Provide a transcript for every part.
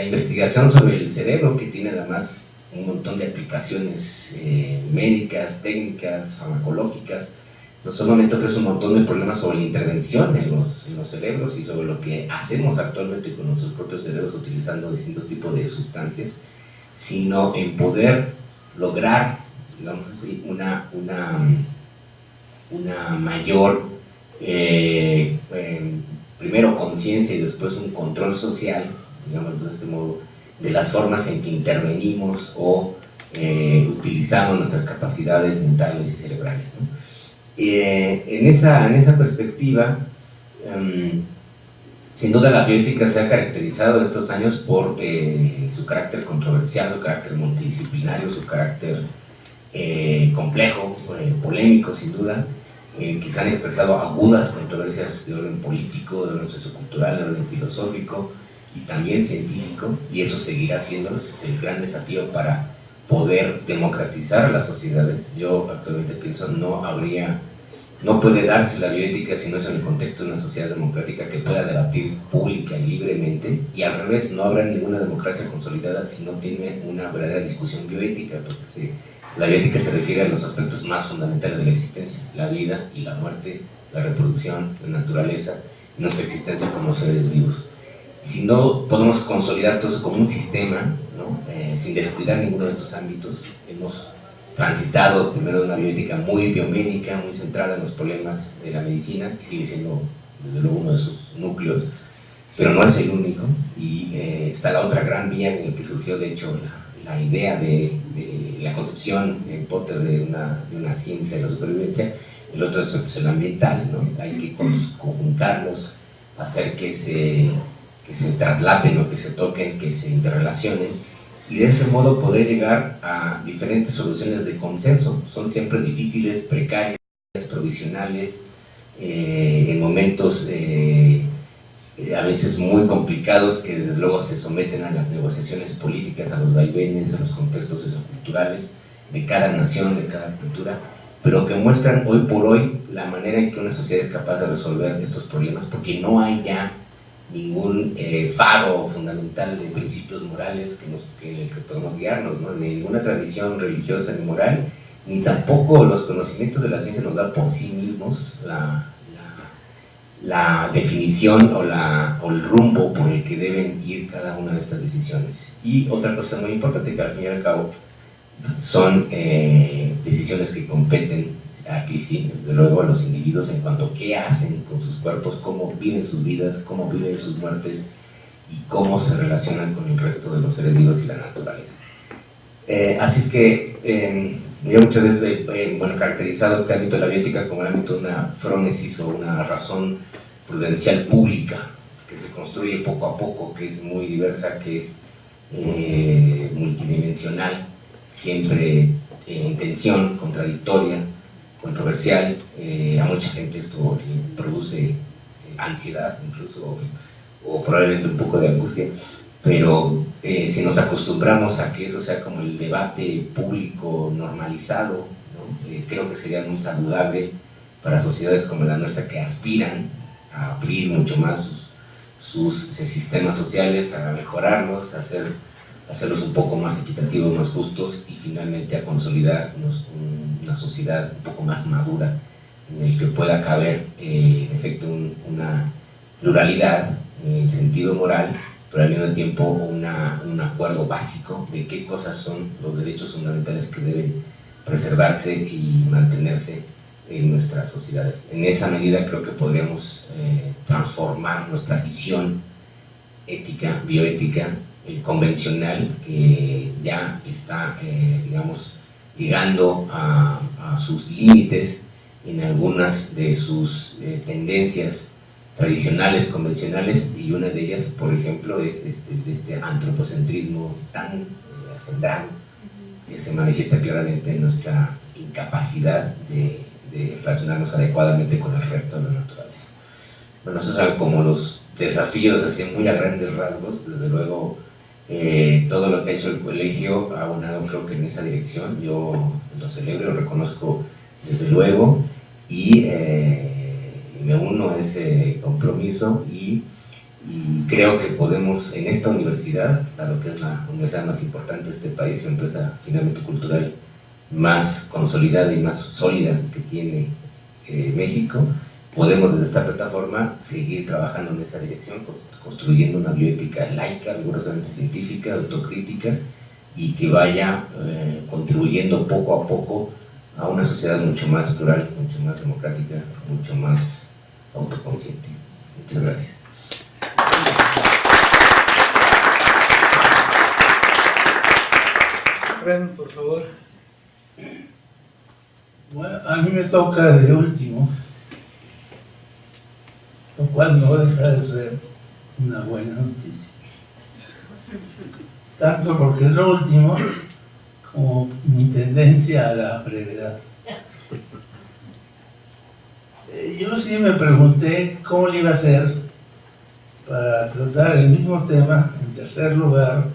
investigación sobre el cerebro, que tiene además un montón de aplicaciones médicas, técnicas, farmacológicas, no solamente ofrece un montón de problemas sobre la intervención en los cerebros y sobre lo que hacemos actualmente con nuestros propios cerebros utilizando distintos tipos de sustancias, sino en poder lograr, digamos así, una mayor, primero conciencia y después un control social, digamos de este modo, de las formas en que intervenimos o utilizamos nuestras capacidades mentales y cerebrales, ¿no? En esa perspectiva, sin duda la bioética se ha caracterizado estos años por su carácter controversial, su carácter multidisciplinario, su carácter complejo, polémico sin duda, que se han expresado agudas controversias de orden político, de orden sociocultural, de orden filosófico y también científico, y eso seguirá siéndolo. Ese es el gran desafío para poder democratizar a las sociedades. Yo actualmente pienso no puede darse la bioética si no es en el contexto de una sociedad democrática que pueda debatir pública y libremente, y al revés, no habrá ninguna democracia consolidada si no tiene una verdadera discusión bioética, porque la bioética se refiere a los aspectos más fundamentales de la existencia: la vida y la muerte, la reproducción, la naturaleza, nuestra existencia como seres vivos. Si no podemos consolidar todo eso como un sistema, ¿no? Sin descuidar ninguno de estos ámbitos, hemos transitado primero de una bioética muy biomédica, muy centrada en los problemas de la medicina, que sigue siendo desde luego uno de sus núcleos, pero no es el único, y está la otra gran vía en la que surgió de hecho la idea de la concepción en Potter de una ciencia de la supervivencia. El otro es el ambiental, ¿no? Hay que conjuntarlos, hacer que se traslapen o que se toquen, que se interrelacionen, y de ese modo poder llegar a diferentes soluciones de consenso. Son siempre difíciles, precarias, provisionales, en momentos a veces muy complicados, que desde luego se someten a las negociaciones políticas, a los vaivenes, a los contextos socioculturales de cada nación, de cada cultura, pero que muestran hoy por hoy la manera en que una sociedad es capaz de resolver estos problemas, porque no hay ya ningún faro fundamental de principios morales que podemos guiarnos, ¿no? Ni ninguna tradición religiosa ni moral, ni tampoco los conocimientos de la ciencia nos dan por sí mismos la definición o el rumbo por el que deben ir cada una de estas decisiones. Y otra cosa muy importante, que al fin y al cabo son decisiones que competen aquí sí, desde luego, a los individuos en cuanto a qué hacen con sus cuerpos, cómo viven sus vidas, cómo viven sus muertes y cómo se relacionan con el resto de los seres vivos y la naturaleza. Así es que yo muchas veces he caracterizado este ámbito de la bioética como el ámbito de una frónesis o una razón prudencial pública que se construye poco a poco, que es muy diversa, que es multidimensional, siempre en tensión, contradictoria, controversial. A mucha gente esto le produce ansiedad incluso, o probablemente un poco de angustia, pero si nos acostumbramos a que eso sea como el debate público normalizado, ¿no? Creo que sería muy saludable para sociedades como la nuestra, que aspiran a abrir mucho más sus sistemas sociales, a mejorarlos, a hacerlos un poco más equitativos, más justos, y finalmente a consolidar una sociedad un poco más madura, en el que pueda caber en efecto una pluralidad en sentido moral, pero al mismo tiempo un acuerdo básico de qué cosas son los derechos fundamentales que deben preservarse y mantenerse en nuestras sociedades. En esa medida creo que podríamos transformar nuestra visión ética, bioética, convencional, que ya está, digamos, llegando a sus límites en algunas de sus tendencias tradicionales, convencionales, y una de ellas, por ejemplo, es este antropocentrismo tan acendrado, que se manifiesta claramente en nuestra incapacidad de relacionarnos adecuadamente con el resto de la naturaleza. Bueno, esos son como los desafíos así muy a grandes rasgos. Desde luego, todo lo que ha hecho el colegio ha abonado, creo que en esa dirección. Yo lo celebro, lo reconozco desde luego, y me uno a ese compromiso, y y creo que podemos en esta universidad, dado que es la universidad más importante de este país, la empresa finalmente cultural más consolidada y más sólida que tiene México, podemos desde esta plataforma seguir trabajando en esa dirección, construyendo una bioética laica, rigurosamente científica, autocrítica, y que vaya contribuyendo poco a poco a una sociedad mucho más plural, mucho más democrática, mucho más autoconsciente. Muchas gracias. Ren, por favor. Bueno, a mí me toca de último, lo cual no deja de ser una buena noticia. Tanto porque es lo último, como mi tendencia a la brevedad. Yo sí me pregunté cómo le iba a hacer para tratar el mismo tema, en tercer lugar,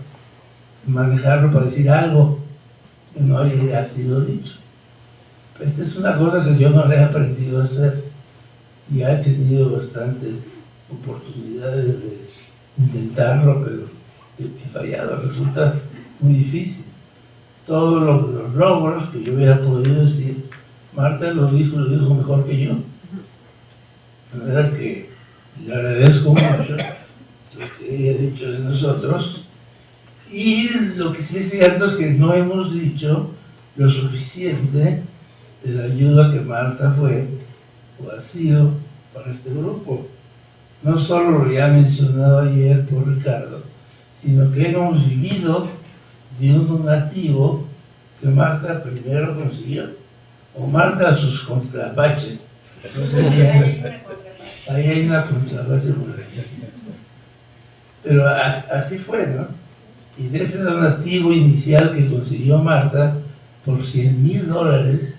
manejarlo para decir algo que no había sido dicho. Esta es una cosa que yo no le he aprendido a hacer y he tenido bastantes oportunidades de intentarlo, pero he fallado, resulta muy difícil. Todos los logros que yo hubiera podido decir, Marta lo dijo mejor que yo. De manera que le agradezco mucho lo que ella ha dicho de nosotros. Y lo que sí es cierto es que no hemos dicho lo suficiente de la ayuda que Marta fue o ha sido para este grupo. No solo lo ya mencionado ayer por Ricardo, sino que hemos vivido de un donativo que Marta primero consiguió, o Marta sus contrapaches. No sé bien. Ahí hay una contrapache por aquí. Pero así fue, ¿no? Y de ese donativo inicial que consiguió Marta por $100,000,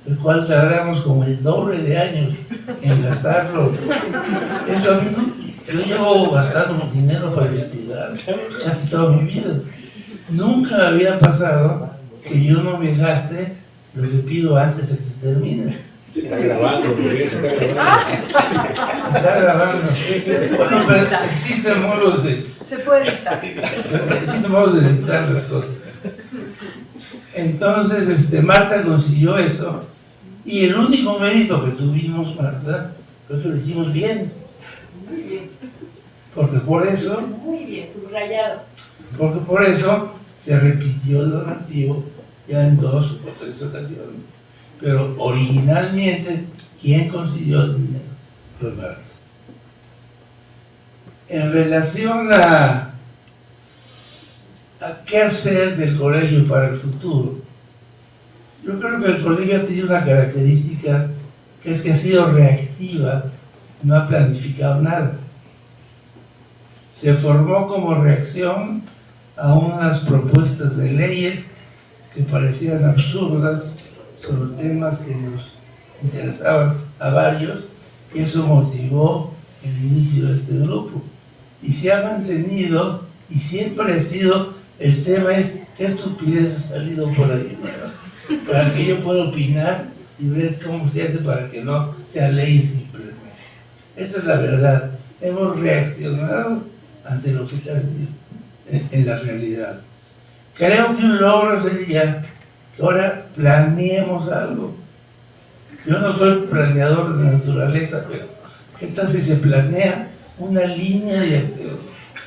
el cual tardamos como el doble de años en gastarlo. Eso a mí no, yo llevo gastando dinero para investigar casi toda mi vida. Nunca había pasado que yo no me gaste lo que pido antes de que se termine. Se está grabando, Miguel, se está grabando. Está grabando. Bueno, pero existen modos de... Se puede editar. Existen modos de editar las cosas. Entonces, Marta consiguió eso. Y el único mérito que tuvimos, Marta, fue que lo hicimos bien. Muy bien. Porque por eso... Muy bien, subrayado. Porque por eso se repitió el donativo ya en 2 o 3 ocasiones. Pero originalmente, ¿quién consiguió el dinero? Fue Marta. En relación a qué hacer del colegio para el futuro, yo creo que el colegio ha tenido una característica que es que ha sido reactiva, no ha planificado nada. Se formó como reacción a unas propuestas de leyes que parecían absurdas sobre temas que nos interesaban a varios, y eso motivó el inicio de este grupo. Y se ha mantenido, y siempre ha sido, el tema es qué estupidez ha salido por ahí, ¿no? Para que yo pueda opinar y ver cómo se hace para que no sea ley simplemente. Esa es la verdad. Hemos reaccionado ante lo que se ha vendido en la realidad. Creo que un logro sería que ahora planeemos algo. Yo no soy planeador de naturaleza, pero ¿qué tal si se planea una línea de acción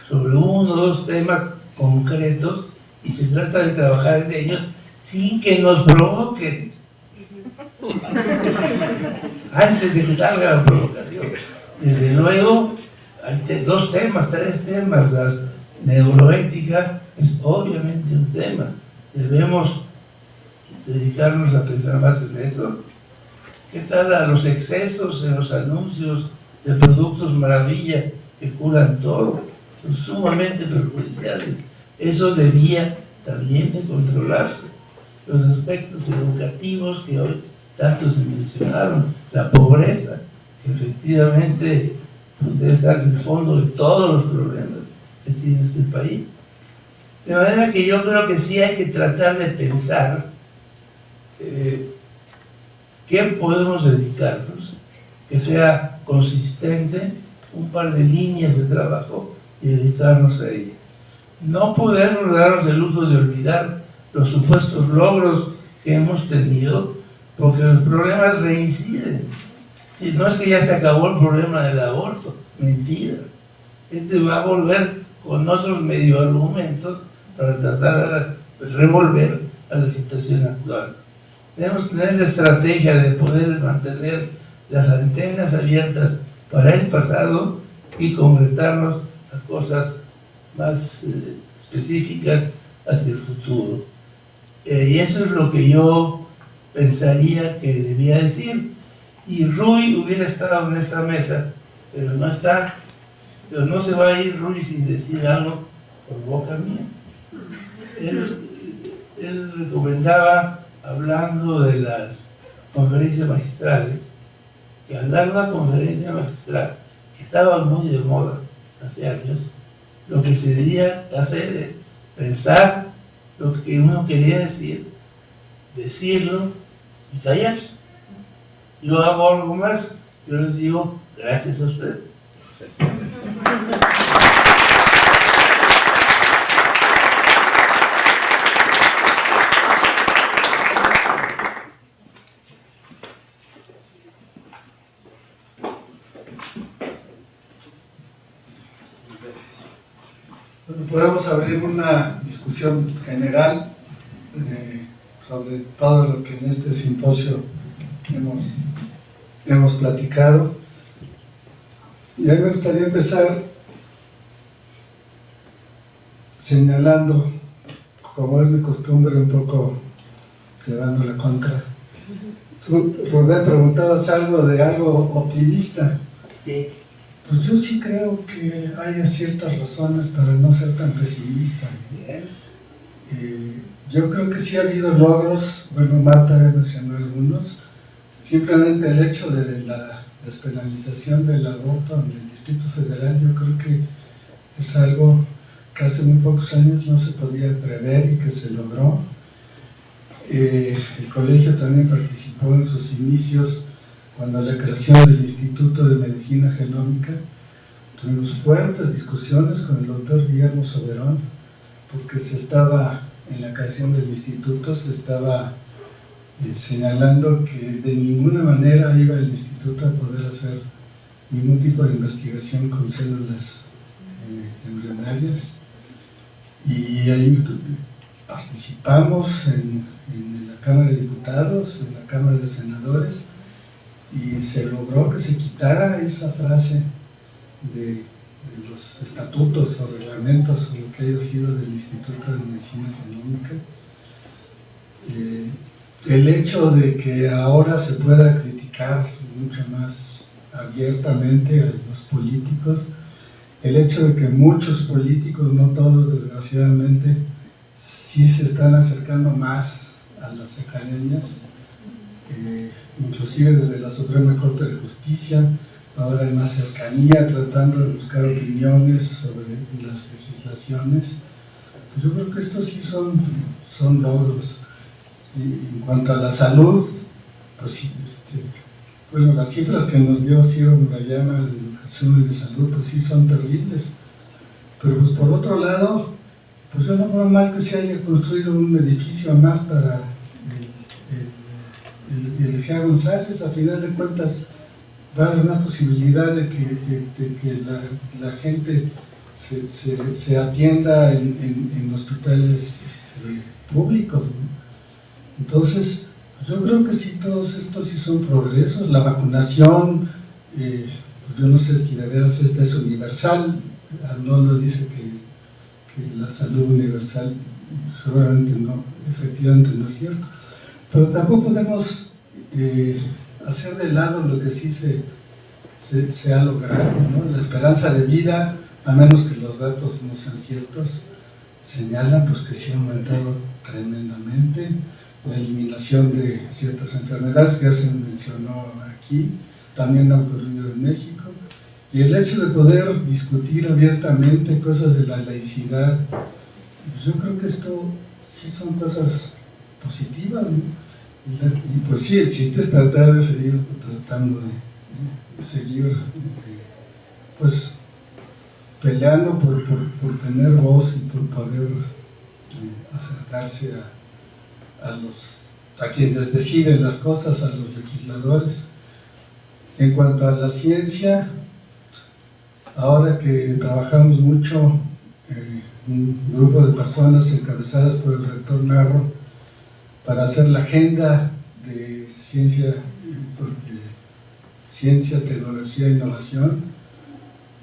sobre 1 o 2 temas concretos y se trata de trabajar en ellos sin que nos provoquen antes de que salga la provocación? Desde luego, hay 2 temas, 3 temas. La neuroética es obviamente un tema. Debemos dedicarnos a pensar más en eso. ¿Qué tal a los excesos en los anuncios de productos maravilla que curan todo? Son sumamente perjudiciales. Eso debía también de controlarse. Los aspectos educativos que hoy tanto se mencionaron, la pobreza, que efectivamente debe estar en el fondo de todos los problemas que tiene este país. De manera que yo creo que sí hay que tratar de pensar qué podemos dedicarnos, que sea consistente un par de líneas de trabajo y dedicarnos a ella. No podemos darnos el lujo de olvidar los supuestos logros que hemos tenido, porque los problemas reinciden. Si no es que ya se acabó el problema del aborto, mentira. Este va a volver con otros medio argumentos para tratar de revolver a la situación actual. Debemos tener la estrategia de poder mantener las antenas abiertas para el pasado y concretarnos a cosas más específicas hacia el futuro. Y eso es lo que yo pensaría que debía decir. Y Rui hubiera estado en esta mesa, pero no está. Pero no se va a ir Rui sin decir algo por boca mía. Él recomendaba, hablando de las conferencias magistrales, que al dar una conferencia magistral, que estaba muy de moda hace años, lo que se debería hacer es pensar lo que uno quería decir, decirlo y callarse. Yo hago algo más, yo les digo gracias a ustedes. Bueno, podemos abrir una discusión general sobre todo lo que en este simposio hemos platicado. Y a mí me gustaría empezar señalando, como es mi costumbre, un poco llevando la contra. Tú, Rubén, preguntabas algo de algo optimista. Sí. Pues yo sí creo que hay ciertas razones para no ser tan pesimista. Yo creo que sí ha habido logros, bueno, Marta mencionó algunos. Simplemente el hecho de la despenalización del aborto en el Distrito Federal, yo creo que es algo que hace muy pocos años no se podía prever y que se logró. El colegio también participó en sus inicios cuando la creación del Instituto de Medicina Genómica. Tuvimos fuertes discusiones con el doctor Guillermo Soberón, porque en la creación del instituto se estaba señalando que de ninguna manera iba el instituto a poder hacer ningún tipo de investigación con células embrionarias. Y ahí participamos en la Cámara de Diputados, en la Cámara de Senadores, y se logró que se quitara esa frase de los estatutos o reglamentos o lo que haya sido del Instituto de Medicina Genómica. El hecho de que ahora se pueda criticar mucho más abiertamente a los políticos, el hecho de que muchos políticos, no todos desgraciadamente, sí se están acercando más a las academias, inclusive desde la Suprema Corte de Justicia, ahora hay más cercanía, tratando de buscar opiniones sobre las legislaciones. Pues yo creo que estos sí son logros. Y en cuanto a la salud, pues sí, bueno, las cifras que nos dio Ciro Murayama de educación y de salud, pues sí son terribles. Pero pues por otro lado, pues yo no veo mal que se haya construido un edificio más para el G.A. González. A final de cuentas va a haber una posibilidad de que la gente se atienda en hospitales públicos, ¿no? Entonces, yo creo que sí, todos estos sí son progresos. La vacunación, pues yo no sé si de veras esta es universal. Arnoldo dice que la salud universal seguramente no, efectivamente no es cierto. Pero tampoco podemos hacer de lado lo que sí se ha logrado, ¿no? La esperanza de vida, a menos que los datos no sean ciertos, señalan pues que sí ha aumentado tremendamente. La eliminación de ciertas enfermedades que ya se mencionó aquí, también ha ocurrido en México, y el hecho de poder discutir abiertamente cosas de la laicidad, pues yo creo que esto sí son cosas positivas, ¿no? Y pues sí, el chiste es tratar de seguir tratando de seguir pues peleando por tener voz y por poder acercarse a quienes deciden las cosas, a los legisladores. En cuanto a la ciencia, ahora que trabajamos mucho, un grupo de personas encabezadas por el rector Narro, para hacer la agenda de ciencia, tecnología e innovación,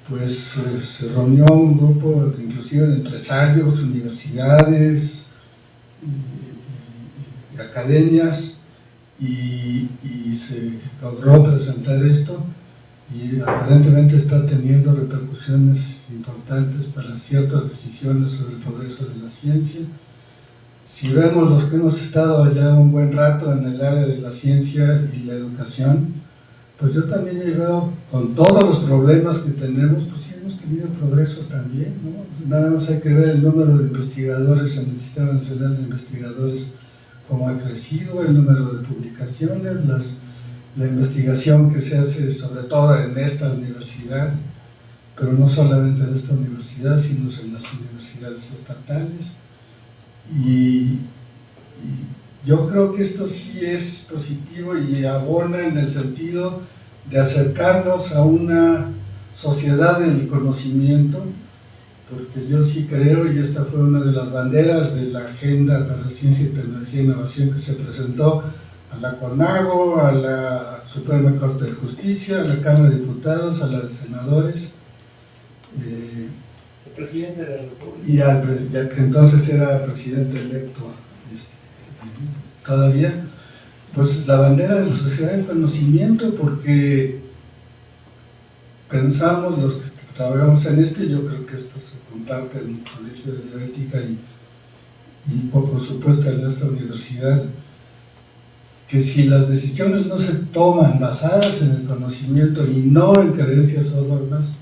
pues se reunió un grupo inclusive de empresarios, universidades y academias, y se logró presentar esto, y aparentemente está teniendo repercusiones importantes para ciertas decisiones sobre el progreso de la ciencia. Si vemos los que hemos estado allá un buen rato en el área de la ciencia y la educación, pues yo también he llegado con todos los problemas que tenemos, pues sí hemos tenido progresos también, ¿no? Nada más hay que ver el número de investigadores en el Sistema Nacional de Investigadores, cómo ha crecido, el número de publicaciones, la investigación que se hace sobre todo en esta universidad, pero no solamente en esta universidad, sino en las universidades estatales. Y yo creo que esto sí es positivo y abona en el sentido de acercarnos a una sociedad del conocimiento, porque yo sí creo, y esta fue una de las banderas de la Agenda para la Ciencia, Tecnología e Innovación que se presentó a la CONAGO, a la Suprema Corte de Justicia, a la Cámara de Diputados, a la de Senadores, El presidente de la República. y ya que entonces era presidente electo todavía, pues la bandera de la sociedad del conocimiento, porque pensamos los que trabajamos en esto, y yo creo que esto se comparte en el Colegio de Bioética y por supuesto en esta universidad, que si las decisiones no se toman basadas en el conocimiento y no en creencias o dogmas,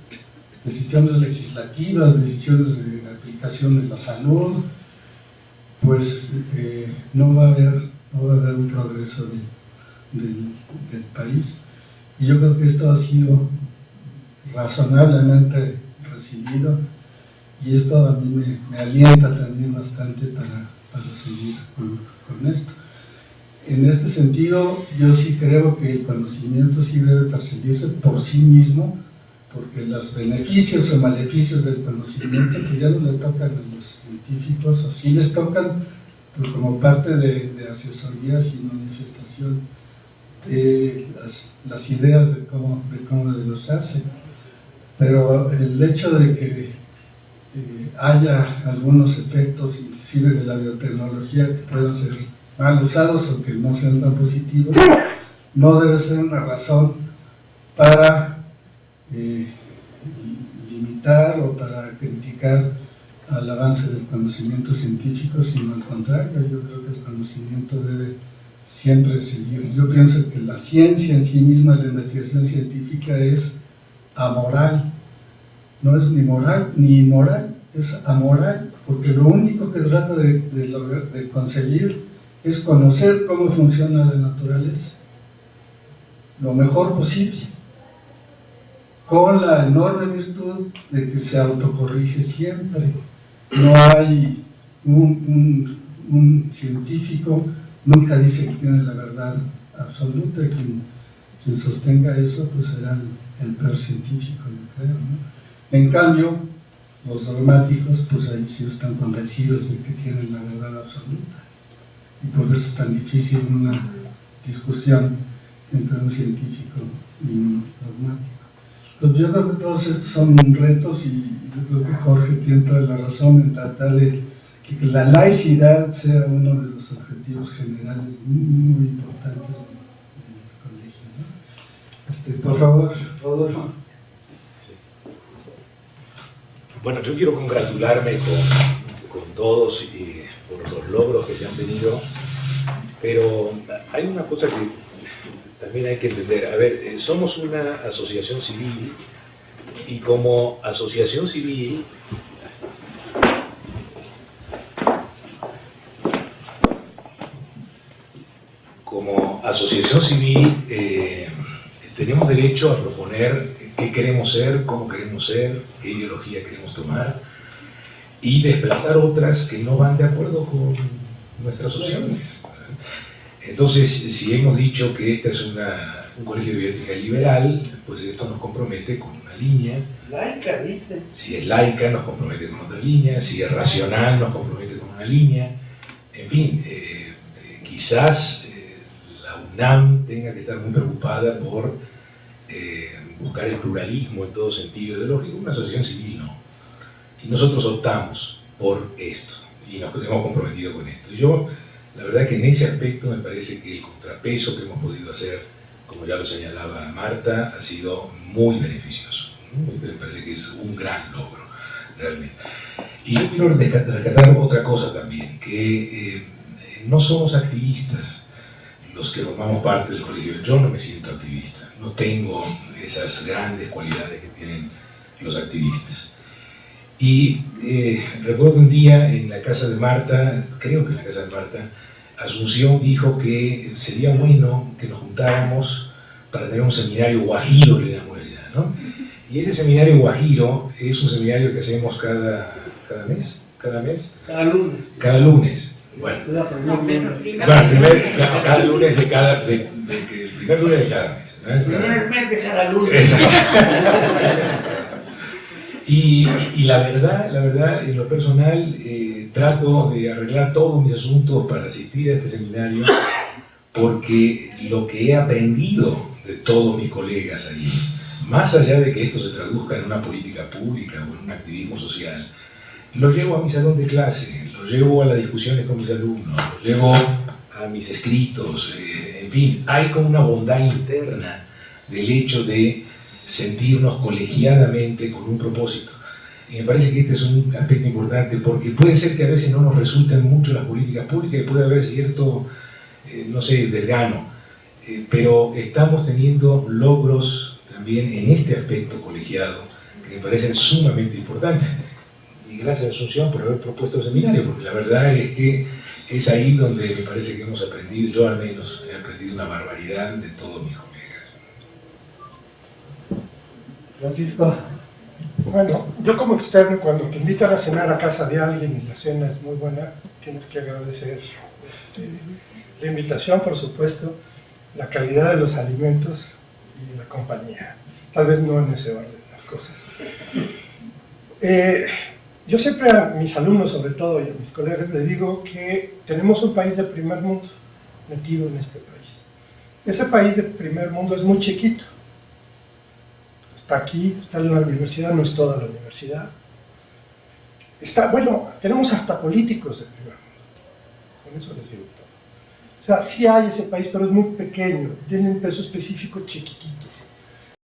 decisiones legislativas, decisiones de aplicación de la salud, pues no va a haber un progreso del país. Y yo creo que esto ha sido razonablemente recibido, y esto a mí me alienta también bastante para seguir con esto. En este sentido, yo sí creo que el conocimiento sí debe perseguirse por sí mismo, porque los beneficios o maleficios del conocimiento pues ya no le tocan a los científicos, o sí les tocan pues, como parte de asesorías y manifestación de las ideas de cómo desglosarse. Pero el hecho de que haya algunos efectos, inclusive de la biotecnología, que puedan ser mal usados o que no sean tan positivos, no debe ser una razón para limitar o para criticar al avance del conocimiento científico, sino al contrario. Yo creo que el conocimiento debe siempre seguir. Yo pienso que la ciencia en sí misma, la investigación científica, es amoral. No es ni moral ni inmoral, es amoral, porque lo único que trata de conseguir es conocer cómo funciona la naturaleza lo mejor posible, con la enorme virtud de que se autocorrige siempre. No hay un científico, nunca dice que tiene la verdad absoluta. Quien sostenga eso pues será el peor científico, yo creo, ¿no? En cambio, los dogmáticos pues ahí sí están convencidos de que tienen la verdad absoluta, y por eso es tan difícil una discusión entre un científico y un dogmático. Entonces yo creo que todos estos son retos, y yo creo que Jorge tiene toda la razón en tratar de que la laicidad sea uno de los objetivos generales muy importantes del colegio, ¿no? Por favor, Rodolfo. Bueno, yo quiero congratularme con todos y por los logros que se han tenido, pero hay una cosa que también hay que entender. A ver, somos una asociación civil, y como asociación civil tenemos derecho a proponer qué queremos ser, cómo queremos queremos ser, qué ideología queremos tomar, y desplazar otras que no van de acuerdo con nuestras opciones. Entonces, si hemos dicho que este es un colegio de bioética liberal, pues esto nos compromete con una línea. Laica, dice. Si es laica, nos compromete con otra línea. Si es racional, nos compromete con una línea. En fin, quizás la UNAM tenga que estar muy preocupada por buscar el pluralismo en todo sentido ideológico. Una asociación civil no. Y nosotros optamos por esto y nos hemos comprometido con esto. Yo, la verdad que en ese aspecto me parece que el contrapeso que hemos podido hacer, como ya lo señalaba Marta, ha sido muy beneficioso. Este me parece que es un gran logro, realmente. Y yo quiero rescatar otra cosa también, que no somos activistas los que formamos parte del colegio. Yo no me siento activista, no tengo esas grandes cualidades que tienen los activistas. Y recuerdo que un día en la casa de Marta, creo que en la casa de Marta, Asunción dijo que sería bueno que nos juntáramos para tener un seminario guajiro, le llamó ella, ¿no? Y ese seminario guajiro es un seminario que hacemos cada mes. Cada lunes. Cada lunes. Bueno, cada lunes de cada, el primer lunes de cada mes. ¿No? El primer mes de cada lunes. Exacto. Y la verdad, en lo personal, trato de arreglar todos mis asuntos para asistir a este seminario, porque lo que he aprendido de todos mis colegas allí, más allá de que esto se traduzca en una política pública o en un activismo social, lo llevo a mi salón de clase, lo llevo a las discusiones con mis alumnos, lo llevo a mis escritos, en fin, hay como una bondad interna del hecho de sentirnos colegiadamente con un propósito. Y me parece que este es un aspecto importante, porque puede ser que a veces no nos resulten mucho las políticas públicas y puede haber cierto, no sé, desgano, pero estamos teniendo logros también en este aspecto colegiado que me parecen sumamente importantes. Y gracias a Asunción por haber propuesto el seminario, porque la verdad es que es ahí donde me parece que hemos aprendido, yo al menos he aprendido una barbaridad de todos mis colegas. Francisco. Bueno, yo como externo, cuando te invitan a cenar a casa de alguien y la cena es muy buena, tienes que agradecer la invitación, por supuesto, la calidad de los alimentos y la compañía. Tal vez no en ese orden las cosas. Yo siempre a mis alumnos, sobre todo, y a mis colegas, les digo que tenemos un país de primer mundo metido en este país. Ese país de primer mundo es muy chiquito. Está aquí, está en la universidad, no es toda la universidad. Bueno, tenemos hasta políticos de primer mundo. Con eso les digo todo. O sea, sí hay ese país, pero es muy pequeño, tiene un peso específico chiquitito.